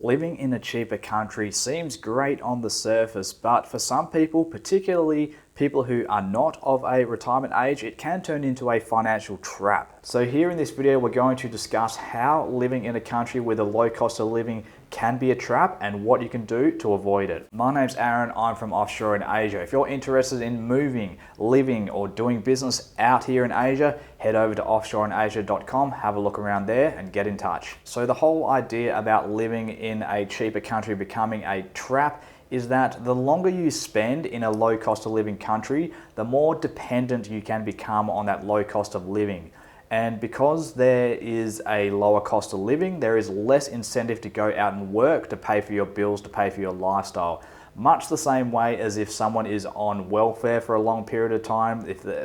Living in a cheaper country seems great on the surface, but for some people, particularly people who are not of a retirement age, it can turn into a financial trap. So here in this video, we're going to discuss how living in a country with a low cost of living can be a trap and what you can do to avoid it. My name's Aaron, I'm from offshore in Asia. If you're interested in moving, living, or doing business out here in Asia, head over to offshoreinasia.com, have a look around there and get in touch. So the whole idea about living in a cheaper country becoming a trap is that the longer you spend in a low cost of living country, the more dependent you can become on that low cost of living. And because there is a lower cost of living, there is less incentive to go out and work to pay for your bills, to pay for your lifestyle. Much the same way as if someone is on welfare for a long period of time,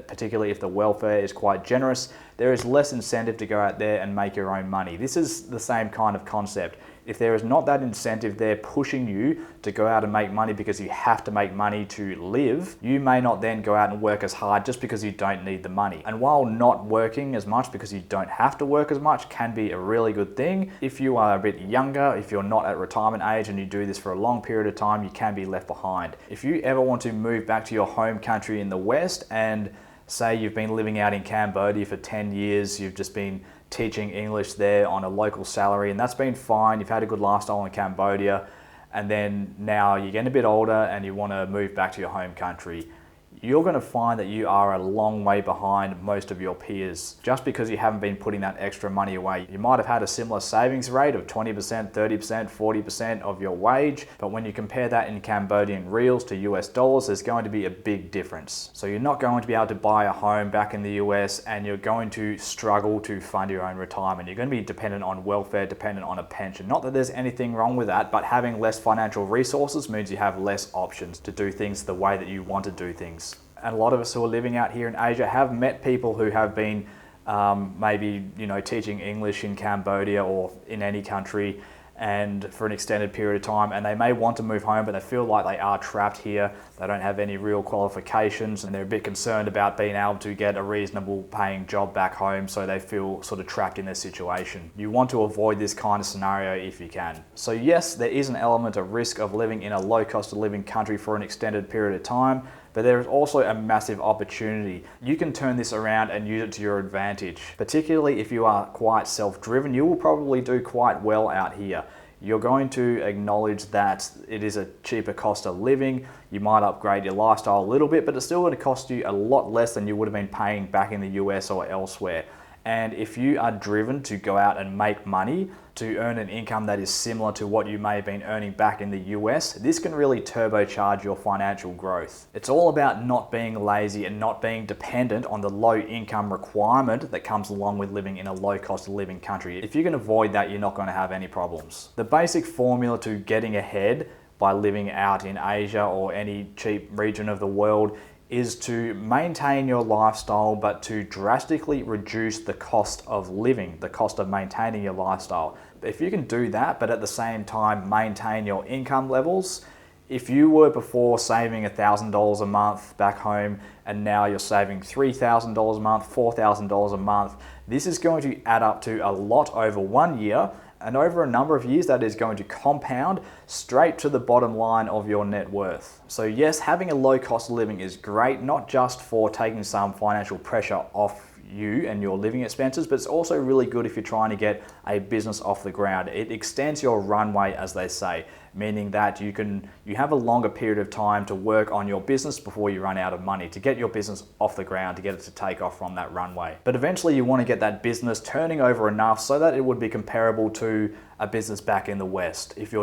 particularly if the welfare is quite generous, there is less incentive to go out there and make your own money. This is the same kind of concept. If there is not that incentive there pushing you to go out and make money because you have to make money to live, you may not then go out and work as hard just because you don't need the money. And while not working as much because you don't have to work as much can be a really good thing, if you are a bit younger, if you're not at retirement age and you do this for a long period of time, you can be left behind. If you ever want to move back to your home country in the West and say you've been living out in Cambodia for 10 years, you've just been teaching English there on a local salary, and that's been fine. You've had a good lifestyle in Cambodia, and then now you're getting a bit older and you want to move back to your home country. You're going to find that you are a long way behind most of your peers just because you haven't been putting that extra money away. You might have had a similar savings rate of 20%, 30%, 40% of your wage, but when you compare that in Cambodian reals to US dollars, there's going to be a big difference. So you're not going to be able to buy a home back in the US, and you're going to struggle to fund your own retirement. You're going to be dependent on welfare, dependent on a pension. Not that there's anything wrong with that, but having less financial resources means you have less options to do things the way that you want to do things. And a lot of us who are living out here in Asia have met people who have been maybe teaching English in Cambodia or in any country and for an extended period of time, and they may want to move home, but they feel like they are trapped here. They don't have any real qualifications and they're a bit concerned about being able to get a reasonable paying job back home, so they feel sort of trapped in their situation. You want to avoid this kind of scenario if you can. So yes, there is an element of risk of living in a low cost of living country for an extended period of time, but there is also a massive opportunity. You can turn this around and use it to your advantage. Particularly if you are quite self-driven, you will probably do quite well out here. You're going to acknowledge that it is a cheaper cost of living. You might upgrade your lifestyle a little bit, but it's still going to cost you a lot less than you would have been paying back in the US or elsewhere. And if you are driven to go out and make money, to earn an income that is similar to what you may have been earning back in the US, this can really turbocharge your financial growth. It's all about not being lazy and not being dependent on the low income requirement that comes along with living in a low cost of living country. If you can avoid that, you're not going to have any problems. The basic formula to getting ahead by living out in Asia or any cheap region of the world is to maintain your lifestyle, but to drastically reduce the cost of living, the cost of maintaining your lifestyle. If you can do that, but at the same time maintain your income levels, if you were before saving $1,000 a month back home and now you're saving $3,000 a month, $4,000 a month, this is going to add up to a lot over 1 year. And over a number of years, that is going to compound straight to the bottom line of your net worth. So yes, having a low cost of living is great, not just for taking some financial pressure off you and your living expenses, but it's also really good if you're trying to get a business off the ground. It extends your runway, as they say, meaning that you have a longer period of time to work on your business before you run out of money, to get your business off the ground, to get it to take off from that runway. But eventually you want to get that business turning over enough so that it would be comparable to a business back in the West. If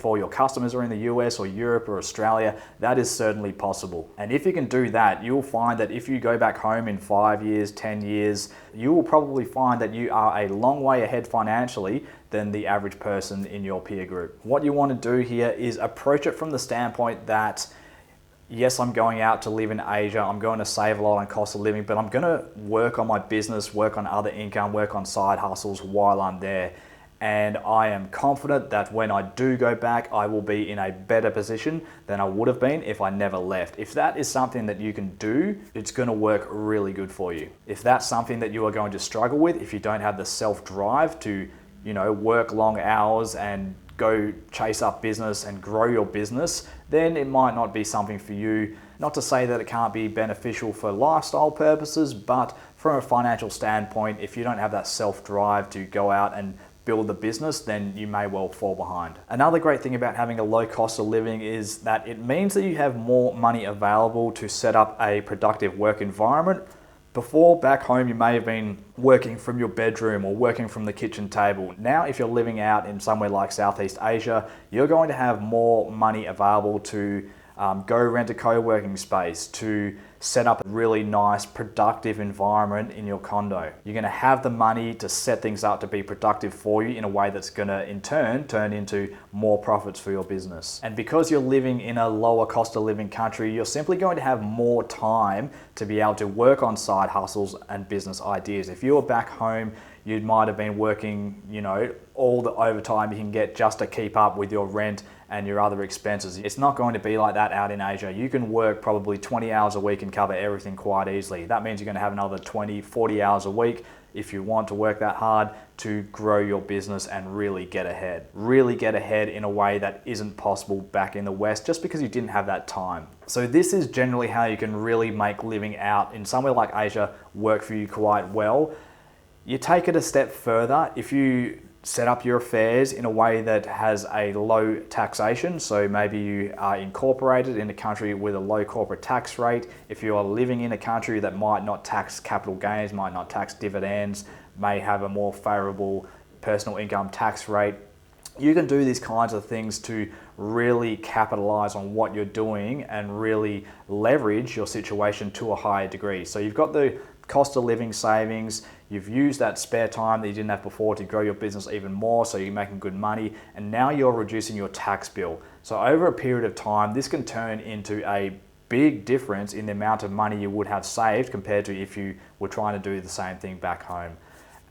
all your customers are in the US or Europe or Australia, that is certainly possible. And if you can do that, you'll find that if you go back home in 5 years, 10 years, you will probably find that you are a long way ahead financially than the average person in your peer group. What you want to do here is approach it from the standpoint that, yes, I'm going out to live in Asia, I'm going to save a lot on cost of living, but I'm going to work on my business, work on other income, work on side hustles while I'm there. And I am confident that when I do go back, I will be in a better position than I would have been if I never left. If that is something that you can do, it's going to work really good for you. If that's something that you are going to struggle with, if you don't have the self-drive to, work long hours and go chase up business and grow your business, then it might not be something for you. Not to say that it can't be beneficial for lifestyle purposes, but from a financial standpoint, if you don't have that self-drive to go out and build the business, then you may well fall behind. Another great thing about having a low cost of living is that it means that you have more money available to set up a productive work environment. Before, back home, you may have been working from your bedroom or working from the kitchen table. Now, if you're living out in somewhere like Southeast Asia, you're going to have more money available to go rent a co-working space, to set up a really nice, productive environment in your condo. You're going to have the money to set things up to be productive for you in a way that's going to, in turn, turn into more profits for your business. And because you're living in a lower cost of living country, you're simply going to have more time to be able to work on side hustles and business ideas. If you were back home, you might have been working, all the overtime you can get just to keep up with your rent and your other expenses. It's not going to be like that out in Asia. You can work probably 20 hours a week and cover everything quite easily. That means you're going to have another 20, 40 hours a week if you want to work that hard to grow your business and really get ahead. Really get ahead in a way that isn't possible back in the West just because you didn't have that time. So this is generally how you can really make living out in somewhere like Asia work for you quite well. You take it a step further. If you set up your affairs in a way that has a low taxation, so maybe you are incorporated in a country with a low corporate tax rate. If you are living in a country that might not tax capital gains, might not tax dividends, may have a more favorable personal income tax rate, you can do these kinds of things to really capitalize on what you're doing and really leverage your situation to a higher degree. So you've got the cost of living savings, you've used that spare time that you didn't have before to grow your business even more, so you're making good money, and now you're reducing your tax bill. So over a period of time, this can turn into a big difference in the amount of money you would have saved compared to if you were trying to do the same thing back home.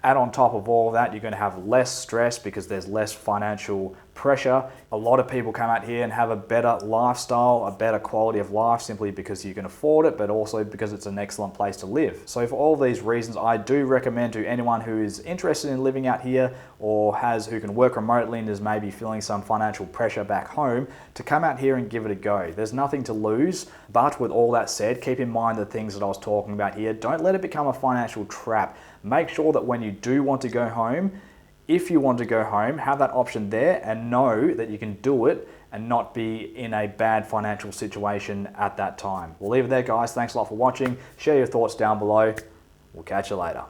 Add on top of all of that, you're going to have less stress because there's less financial pressure. A lot of people come out here and have a better lifestyle, a better quality of life simply because you can afford it, but also because it's an excellent place to live. So for all these reasons, I do recommend to anyone who is interested in living out here or who can work remotely and is maybe feeling some financial pressure back home to come out here and give it a go. There's nothing to lose, but with all that said, keep in mind the things that I was talking about here. Don't let it become a financial trap. Make sure that when you do want to go home, if you want to go home, have that option there and know that you can do it and not be in a bad financial situation at that time. We'll leave it there, guys. Thanks a lot for watching. Share your thoughts down below. We'll catch you later.